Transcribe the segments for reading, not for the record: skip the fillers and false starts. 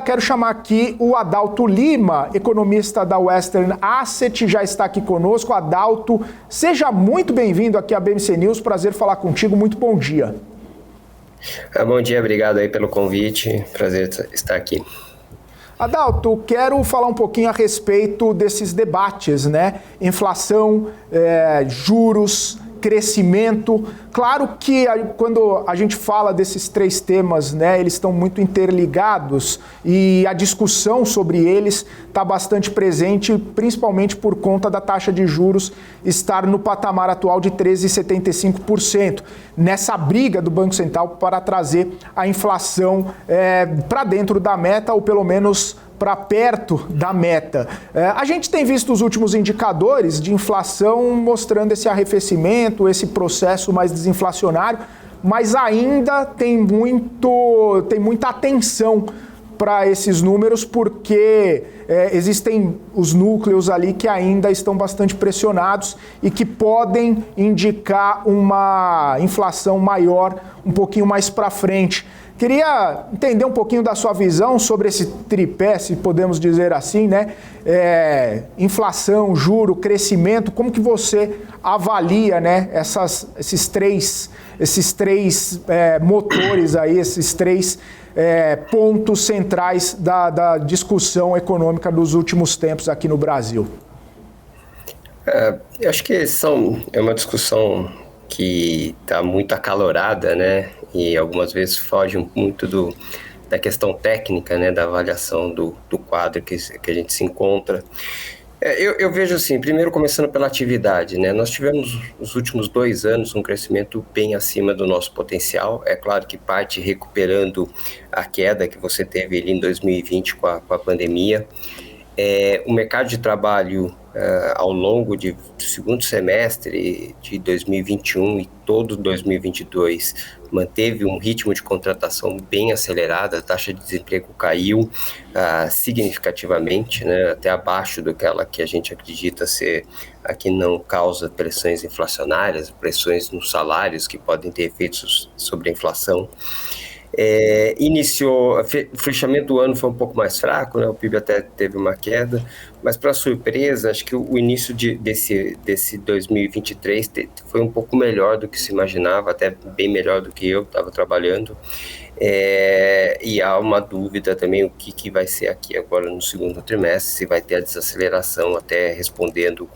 quero chamar aqui o Adalto Lima, economista da Western Asset, já está aqui conosco. Adalto, seja muito bem-vindo aqui à BMC News, prazer falar contigo, muito bom dia. Bom dia, obrigado aí pelo convite, prazer estar aqui. Adalto, quero falar um pouquinho a respeito desses debates, né? Inflação, juros, crescimento. Claro que quando a gente fala desses três temas, né, eles estão muito interligados e a discussão sobre eles está bastante presente, principalmente por conta da taxa de juros estar no patamar atual de 13,75%. Nessa briga do Banco Central para trazer a inflação para dentro da meta, ou pelo menos para perto da meta. A gente tem visto os últimos indicadores de inflação mostrando esse arrefecimento, esse processo mais desinflacionário, mas ainda tem muita atenção para esses números, porque existem os núcleos ali que ainda estão bastante pressionados e que podem indicar uma inflação maior um pouquinho mais para frente. Queria entender um pouquinho da sua visão sobre esse tripé, se podemos dizer assim, né? Inflação, juro, crescimento, como que você avalia, né, esses três motores aí, esses três pontos centrais da discussão econômica dos últimos tempos aqui no Brasil? Eu acho que é uma discussão que está muito acalorada, né? E algumas vezes foge muito da questão técnica, né? Da avaliação do quadro que a gente se encontra. Eu vejo assim, primeiro começando pela atividade, né? Nós tivemos nos últimos 2 anos um crescimento bem acima do nosso potencial. É claro que parte recuperando a queda que você teve ali em 2020 com a pandemia. O mercado de trabalho ao longo do segundo semestre de 2021 e todo 2022 manteve um ritmo de contratação bem acelerado. A taxa de desemprego caiu significativamente, né, até abaixo daquela que a gente acredita ser a que não causa pressões inflacionárias, pressões nos salários que podem ter efeitos sobre a inflação. O fechamento do ano foi um pouco mais fraco, né? O PIB até teve uma queda, mas para surpresa, acho que o início desse 2023 foi um pouco melhor do que se imaginava, até bem melhor do que eu estava trabalhando. E há uma dúvida também o que vai ser aqui agora no segundo trimestre, se vai ter a desaceleração até respondendo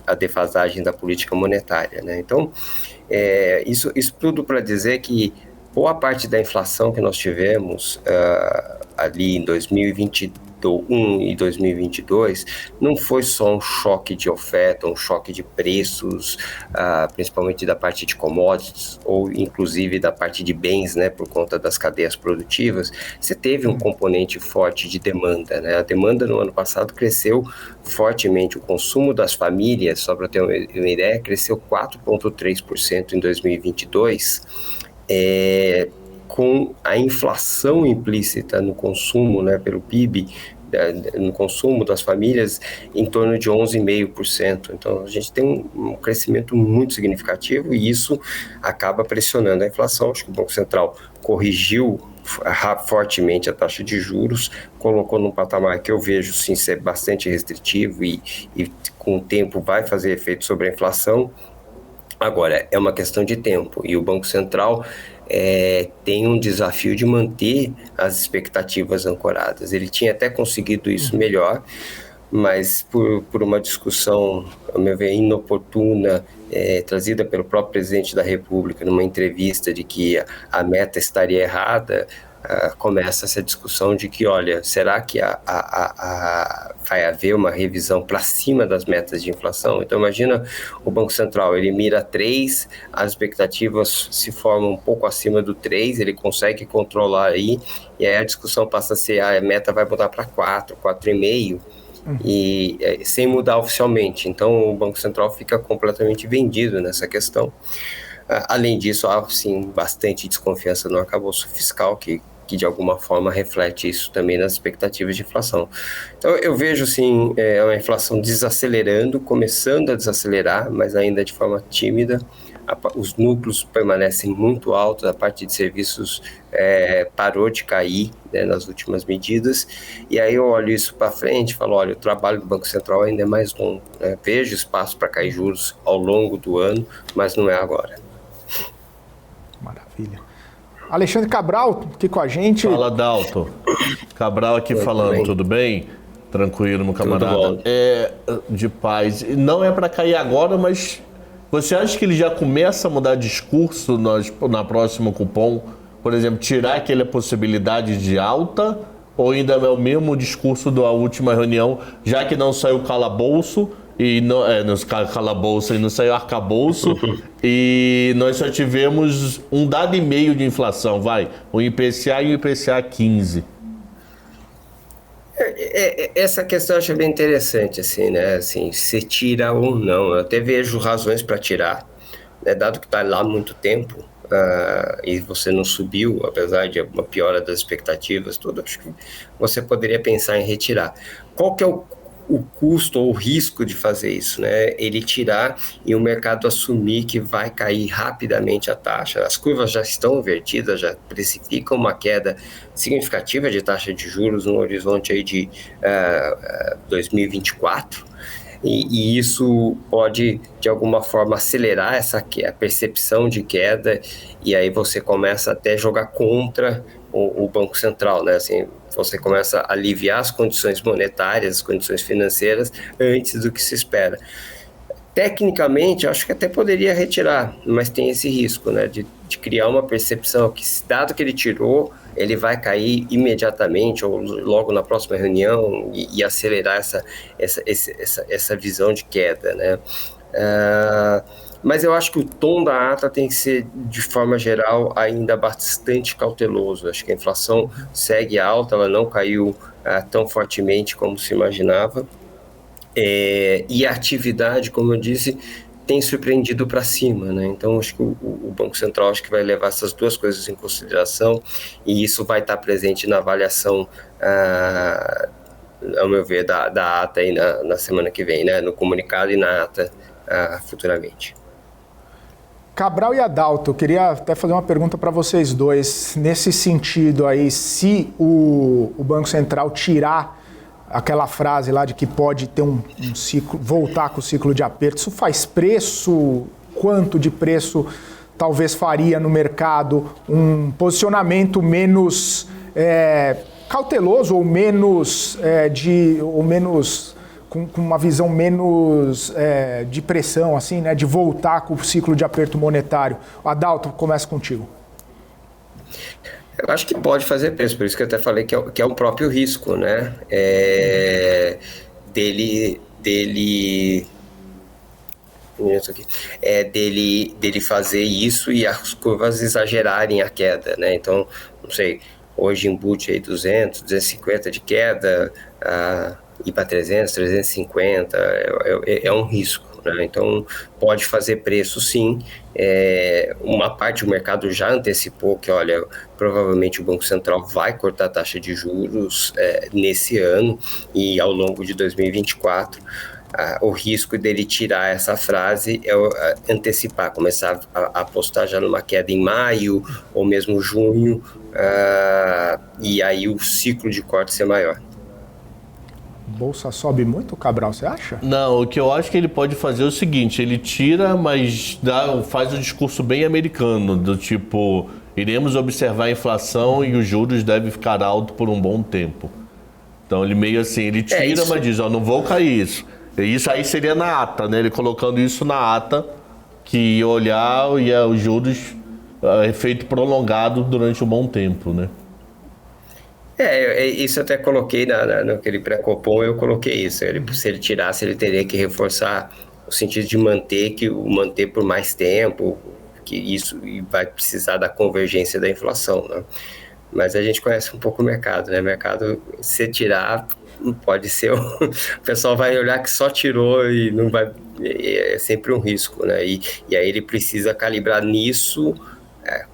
a defasagem da política monetária, né? Então, isso tudo para dizer que boa parte da inflação que nós tivemos ali em 2021 e 2022 não foi só um choque de oferta, um choque de preços, principalmente da parte de commodities ou inclusive da parte de bens, né, por conta das cadeias produtivas. Você teve um componente forte de demanda, né? A demanda no ano passado cresceu fortemente, o consumo das famílias, só para ter uma ideia, cresceu 4,3% em 2022, com a inflação implícita no consumo, né, pelo PIB, no consumo das famílias, em torno de 11,5%. Então, a gente tem um crescimento muito significativo e isso acaba pressionando a inflação. Acho que o Banco Central corrigiu fortemente a taxa de juros, colocou num patamar que eu vejo sim ser bastante restritivo e com o tempo vai fazer efeito sobre a inflação. Agora, é uma questão de tempo e o Banco Central tem um desafio de manter as expectativas ancoradas. Ele tinha até conseguido isso melhor, mas por uma discussão, ao meu ver, inoportuna, trazida pelo próprio presidente da República numa entrevista de que a meta estaria errada, começa essa discussão de que, olha, será que vai haver uma revisão para cima das metas de inflação? Então, imagina o Banco Central, ele mira 3, as expectativas se formam um pouco acima do 3, ele consegue controlar aí, e aí a discussão passa a ser, a meta vai mudar para 4, 4,5%, e sem mudar oficialmente. Então, o Banco Central fica completamente vendido nessa questão. Além disso, há sim bastante desconfiança no arcabouço fiscal, que de alguma forma reflete isso também nas expectativas de inflação. Então eu vejo sim uma inflação desacelerando, começando a desacelerar, mas ainda de forma tímida. os núcleos permanecem muito altos, a parte de serviços parou de cair, né, nas últimas medidas, e aí eu olho isso para frente e falo, olha, o trabalho do Banco Central ainda é mais longo, né? Vejo espaço para cair juros ao longo do ano, mas não é agora. Maravilha. Alexandre Cabral, aqui com a gente. Fala, Dalton. Cabral aqui falando, tudo bem? Tranquilo, meu camarada. De paz. Não é para cair agora, mas você acha que ele já começa a mudar discurso na próxima cupom? Por exemplo, tirar aquela possibilidade de alta? Ou ainda é o mesmo discurso da última reunião, já que não saiu calabouço, e não calabouço e não saiu arcabouço, e nós só tivemos um dado e meio de inflação, o IPCA e o IPCA 15. Essa questão eu achei bem interessante, assim, né? Assim, se tira ou não. Eu até vejo razões para tirar, né? Dado que está lá há muito tempo, e você não subiu, apesar de uma piora das expectativas, tudo, acho que você poderia pensar em retirar. Qual que é o custo ou o risco de fazer isso, né? Ele tirar e o mercado assumir que vai cair rapidamente a taxa. As curvas já estão invertidas, já precificam uma queda significativa de taxa de juros no horizonte aí de 2024. E isso pode, de alguma forma, acelerar a percepção de queda, e aí você começa até a jogar contra o Banco Central, né? Assim, você começa a aliviar as condições monetárias, as condições financeiras, antes do que se espera. Tecnicamente, eu acho que até poderia retirar, mas tem esse risco, né, de criar uma percepção que, dado que ele tirou, ele vai cair imediatamente ou logo na próxima reunião e acelerar essa visão de queda, né? Mas eu acho que o tom da ata tem que ser, de forma geral, ainda bastante cauteloso. Acho que a inflação segue alta, ela não caiu tão fortemente como se imaginava. E a atividade, como eu disse, tem surpreendido para cima, né? Então, acho que o Banco Central acho que vai levar essas duas coisas em consideração, e isso vai estar presente na avaliação, ao meu ver, da ata aí na semana que vem, né? No comunicado e na ata futuramente. Cabral e Adalto, eu queria até fazer uma pergunta para vocês dois. Nesse sentido aí, se o Banco Central tirar aquela frase lá de que pode ter um ciclo, voltar com o ciclo de aperto, isso faz preço? Quanto de preço talvez faria no mercado um posicionamento menos cauteloso ou menos com uma visão menos de pressão, assim, né, de voltar com o ciclo de aperto monetário? Adalto, começa contigo. Eu acho que pode fazer preço, por isso que eu até falei que é o próprio risco, né? Dele fazer isso e as curvas exagerarem a queda, né? Então, não sei, hoje embute aí 200, 250 de queda, ir para 300, 350, é um risco, né? Então, pode fazer preço, sim. Uma parte do mercado já antecipou que, olha, provavelmente o Banco Central vai cortar a taxa de juros nesse ano e ao longo de 2024. O risco dele tirar essa frase é antecipar, começar a apostar já numa queda em maio ou mesmo junho, e aí o ciclo de corte ser maior. Bolsa sobe muito, Cabral, você acha? Não, o que eu acho que ele pode fazer é o seguinte, ele tira, mas faz um discurso bem americano, do tipo, iremos observar a inflação e os juros devem ficar altos por um bom tempo. Então ele meio assim, ele tira, mas diz, não vou cair isso. E isso aí seria na ata, né? Ele colocando isso na ata, que ia olhar e os juros efeito prolongado durante um bom tempo, né? Isso eu até coloquei naquele pré-copom, eu coloquei isso. Se ele tirasse, ele teria que reforçar o sentido de manter por mais tempo, que isso vai precisar da convergência da inflação, né? Mas a gente conhece um pouco o mercado, né? O mercado, se tirar, pode ser... O pessoal vai olhar que só tirou e não vai... É sempre um risco, né? E aí ele precisa calibrar nisso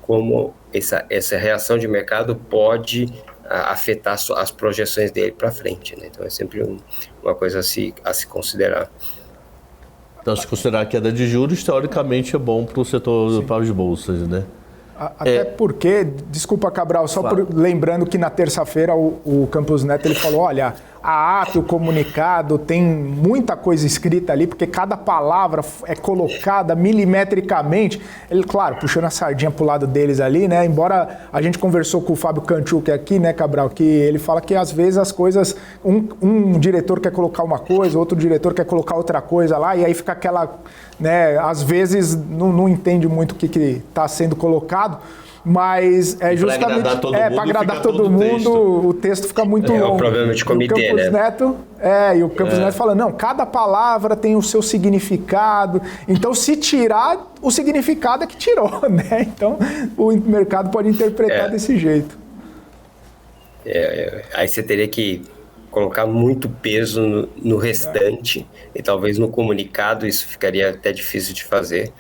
como essa reação de mercado pode afetar as projeções dele para frente, né? Então é sempre uma coisa a se considerar. Então, se considerar a queda de juros, teoricamente é bom para o setor, para as bolsas, né? Até porque, desculpa, Cabral, só lembrando que na terça-feira o Campos Neto ele falou, olha, a ata, o comunicado, tem muita coisa escrita ali, porque cada palavra é colocada milimetricamente. Ele, claro, puxando a sardinha pro lado deles ali, né? Embora a gente conversou com o Fábio Kanchuk aqui, né, Cabral, que ele fala que às vezes as coisas, um diretor quer colocar uma coisa, outro diretor quer colocar outra coisa lá, e aí fica aquela, né, às vezes não entende muito o que está sendo colocado. Mas é justamente para agradar todo mundo, o texto fica muito longo. É o problema de comitê, né? E o Campos Neto fala, não, cada palavra tem o seu significado, então se tirar, o significado é que tirou, né? Então o mercado pode interpretar desse jeito. Aí você teria que colocar muito peso no restante, e talvez no comunicado isso ficaria até difícil de fazer,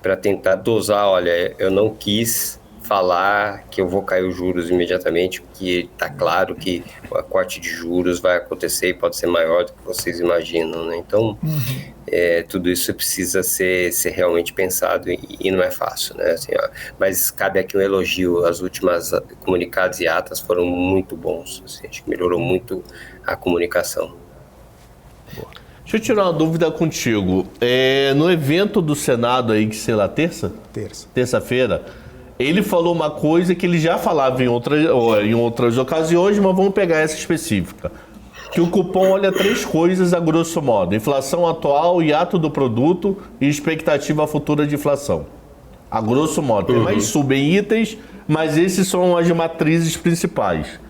para tentar dosar, olha, eu não quis falar que eu vou cair os juros imediatamente, porque está claro que o corte de juros vai acontecer e pode ser maior do que vocês imaginam, né? Então, tudo isso precisa ser realmente pensado e não é fácil, né? Assim, mas cabe aqui um elogio, as últimas comunicados e atas foram muito bons, assim, acho que melhorou muito a comunicação. Deixa eu tirar uma dúvida contigo. No evento do Senado aí, que sei lá, terça-feira, ele falou uma coisa que ele já falava em outras ocasiões, mas vamos pegar essa específica. Que o cupom olha 3 coisas a grosso modo: inflação atual, hiato do produto e expectativa futura de inflação. A grosso modo. Tem mais subitens, mas esses são as matrizes principais.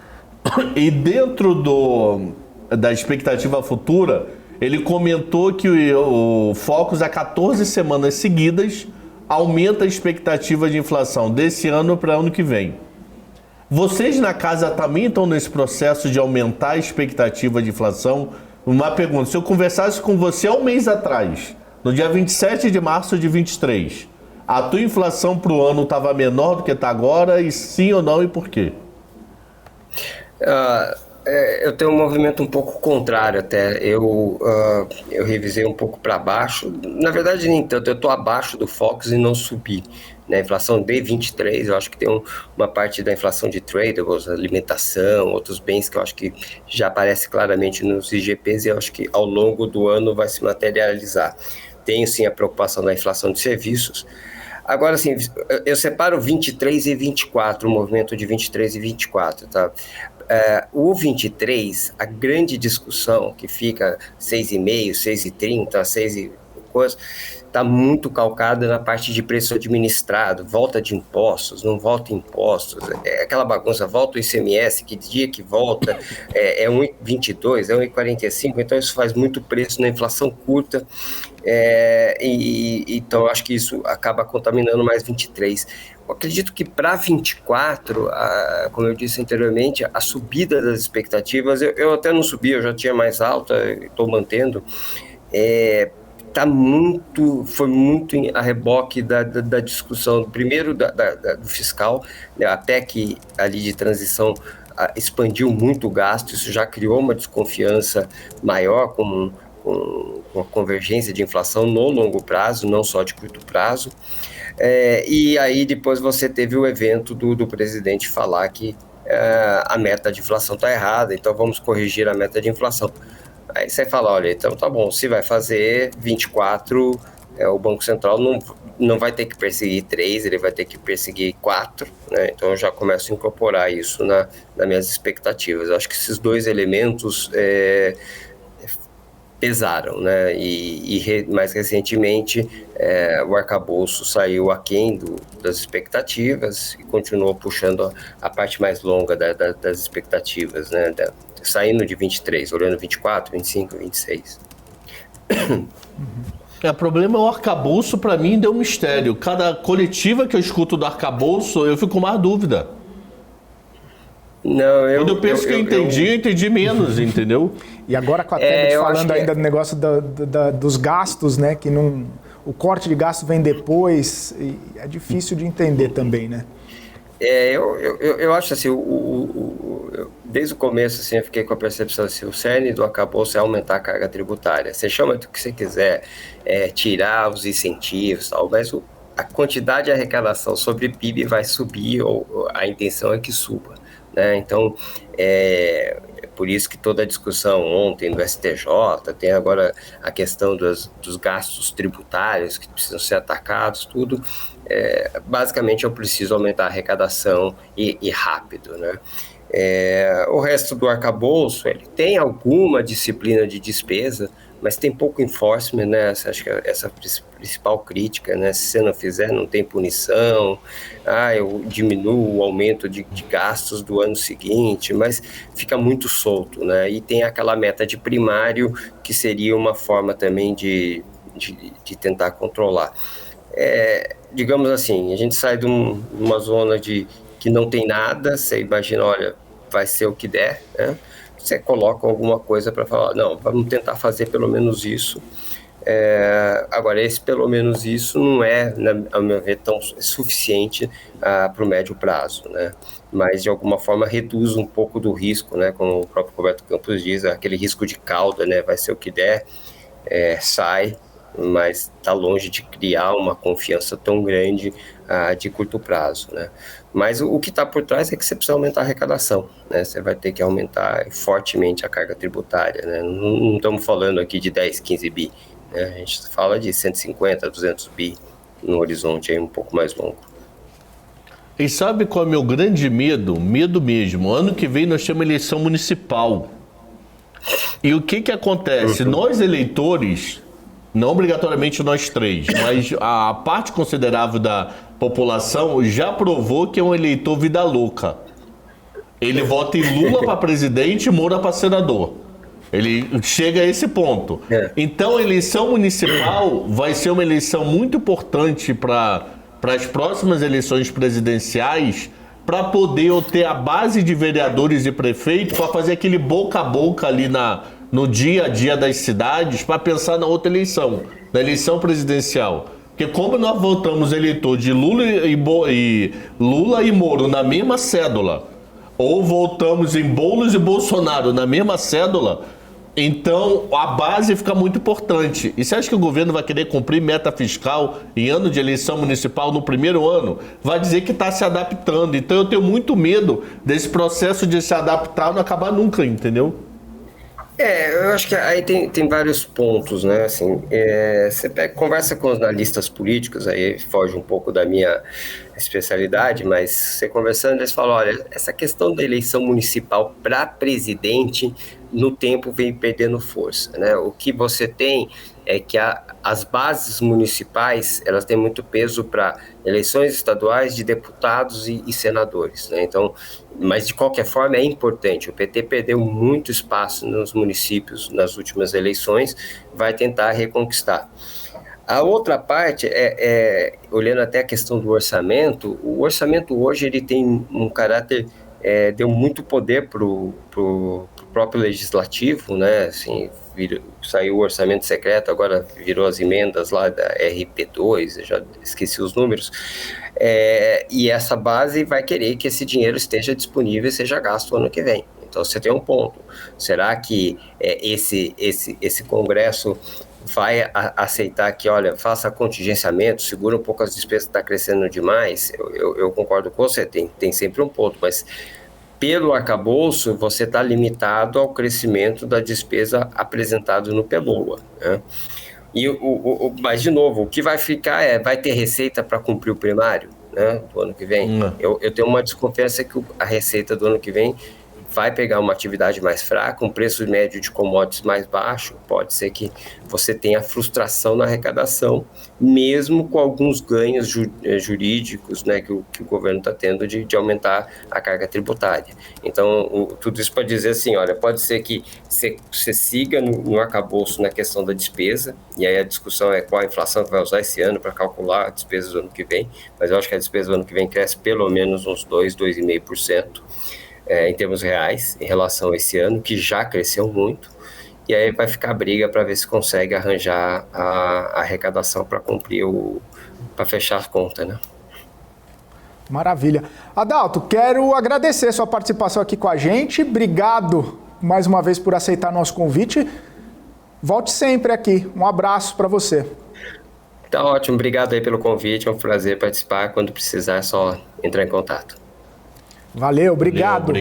E dentro da expectativa futura, ele comentou que o Focus, há 14 semanas seguidas, aumenta a expectativa de inflação desse ano para ano que vem. Vocês na casa também estão nesse processo de aumentar a expectativa de inflação? Uma pergunta: se eu conversasse com você há um mês atrás, no dia 27 de março de 23, a tua inflação para o ano estava menor do que está agora, e sim ou não, e por quê? Eu tenho um movimento um pouco contrário até. Eu revisei um pouco para baixo. Na verdade, nem tanto. Eu estou abaixo do Focus e não subi. A inflação de 23, eu acho que tem uma parte da inflação de tradables, alimentação, outros bens que eu acho que já aparece claramente nos IGPs, e eu acho que ao longo do ano vai se materializar. Tenho sim a preocupação da inflação de serviços. Agora, assim, eu separo 23 e 24, o movimento de 23 e 24, tá? O 23, a grande discussão que fica 6,5, 6,30, 6 e coisa, está muito calcada na parte de preço administrado, volta de impostos, não volta impostos, é aquela bagunça, volta o ICMS, que dia que volta, é 1,22, é 1,45, então isso faz muito preço na inflação curta, então eu acho que isso acaba contaminando mais 23. Eu acredito que para 24, como eu disse anteriormente, a subida das expectativas, eu até não subi, eu já tinha mais alta, estou mantendo, foi muito a reboque da discussão, primeiro do fiscal, né, até que ali de transição expandiu muito o gasto, isso já criou uma desconfiança maior com a convergência de inflação no longo prazo, não só de curto prazo. E aí depois você teve o evento do presidente falar que a meta de inflação está errada, então vamos corrigir a meta de inflação. Aí você fala, olha, então tá bom, se vai fazer 24, o Banco Central não vai ter que perseguir 3, ele vai ter que perseguir 4, né? Então eu já começo a incorporar isso nas minhas expectativas. Eu acho que esses dois elementos pesaram, né? E mais recentemente o arcabouço saiu aquém das expectativas e continuou puxando a parte mais longa das expectativas, né? Saindo de 23, olhando 24, 25, 26. O problema é o arcabouço, para mim, deu um mistério. Cada coletiva que eu escuto do arcabouço, eu fico com mais dúvida. Não, quando eu penso que eu entendi menos, entendeu? E agora com a Tebet falando ainda do negócio dos gastos, né? Que o corte de gasto vem depois, é difícil de entender também, né? Eu acho assim, desde o começo assim, eu fiquei com a percepção assim, o cerne do arcabouço é aumentar a carga tributária. Você chama do que você quiser, tirar os incentivos, tal, mas a quantidade de arrecadação sobre PIB vai subir, ou a intenção é que suba, né? Então, por isso que toda a discussão ontem do STJ, tem agora a questão dos gastos tributários que precisam ser atacados, tudo. Basicamente, eu preciso aumentar a arrecadação e rápido, né? O resto do arcabouço, ele tem alguma disciplina de despesa, mas tem pouco enforcement, né? Acho que essa é a principal crítica, né? Se você não fizer, não tem punição. Eu diminuo o aumento de gastos do ano seguinte, mas fica muito solto, né? E tem aquela meta de primário, que seria uma forma também de tentar controlar. Digamos assim, a gente sai de uma zona que não tem nada, você imagina, olha, vai ser o que der, né? Você coloca alguma coisa para falar, não, vamos tentar fazer pelo menos isso. Agora, esse pelo menos isso não é, ao meu ver, tão suficiente para o médio prazo, né? Mas, de alguma forma, reduz um pouco do risco, né? Como o próprio Roberto Campos diz, aquele risco de cauda, né? Vai ser o que der, sai, mas está longe de criar uma confiança tão grande de curto prazo, né? Mas o que está por trás é que você precisa aumentar a arrecadação, né? Você vai ter que aumentar fortemente a carga tributária, né? Não estamos falando aqui de 10, 15 bi, né? A gente fala de 150, 200 bi no horizonte aí um pouco mais longo. E sabe qual é o meu grande medo? Medo mesmo. Ano que vem nós temos eleição municipal. E o que acontece? Nós eleitores, não obrigatoriamente nós três, mas a parte considerável da população já provou que é um eleitor vida louca. Ele vota em Lula para presidente e Moura para senador. Ele chega a esse ponto. Então, a eleição municipal vai ser uma eleição muito importante para as próximas eleições presidenciais, para poder ter a base de vereadores e prefeitos, para fazer aquele boca a boca ali no dia a dia das cidades, para pensar na outra eleição, na eleição presidencial. Porque como nós votamos eleitor de Lula e Moro na mesma cédula, ou votamos em Boulos e Bolsonaro na mesma cédula, então a base fica muito importante. E você acha que o governo vai querer cumprir meta fiscal em ano de eleição municipal no primeiro ano? Vai dizer que está se adaptando. Então eu tenho muito medo desse processo de se adaptar não acabar nunca, entendeu? Eu acho que aí tem vários pontos, né? Assim, você conversa com os analistas políticos, aí foge um pouco da minha especialidade, mas você conversando, eles falam, olha, essa questão da eleição municipal para presidente, no tempo vem perdendo força, né? O que você tem é que as bases municipais, elas têm muito peso para eleições estaduais de deputados e senadores, né? Então, mas de qualquer forma é importante. O PT perdeu muito espaço nos municípios nas últimas eleições, vai tentar reconquistar. A outra parte olhando até a questão do orçamento, o orçamento hoje ele tem um caráter, deu muito poder para o próprio legislativo, né? Assim, saiu o orçamento secreto, agora virou as emendas lá da RP2, eu já esqueci os números, e essa base vai querer que esse dinheiro esteja disponível e seja gasto ano que vem. Então você tem um ponto. Será que esse Congresso vai aceitar que, olha, faça contingenciamento, segura um pouco as despesas que está crescendo demais? Eu concordo com você, tem sempre um ponto, mas pelo arcabouço, você está limitado ao crescimento da despesa apresentado no PELOA, né? Mas, de novo, o que vai ficar vai ter receita para cumprir o primário, né, do ano que vem? Eu tenho uma desconfiança que a receita do ano que vem vai pegar uma atividade mais fraca, um preço médio de commodities mais baixo, pode ser que você tenha frustração na arrecadação, mesmo com alguns ganhos jurídicos, né, que o governo está tendo de aumentar a carga tributária. Então, tudo isso para dizer assim, olha, pode ser que você siga no arcabouço na questão da despesa, e aí a discussão é qual a inflação que vai usar esse ano para calcular a despesa do ano que vem, mas eu acho que a despesa do ano que vem cresce pelo menos uns 2,5%. Em termos reais, em relação a esse ano, que já cresceu muito, e aí vai ficar a briga para ver se consegue arranjar a arrecadação para cumprir para fechar as contas, né? Maravilha. Adalto, quero agradecer sua participação aqui com a gente. Obrigado mais uma vez por aceitar nosso convite. Volte sempre aqui. Um abraço para você. Tá ótimo. Obrigado aí pelo convite. É um prazer participar. Quando precisar, é só entrar em contato. Valeu, obrigado.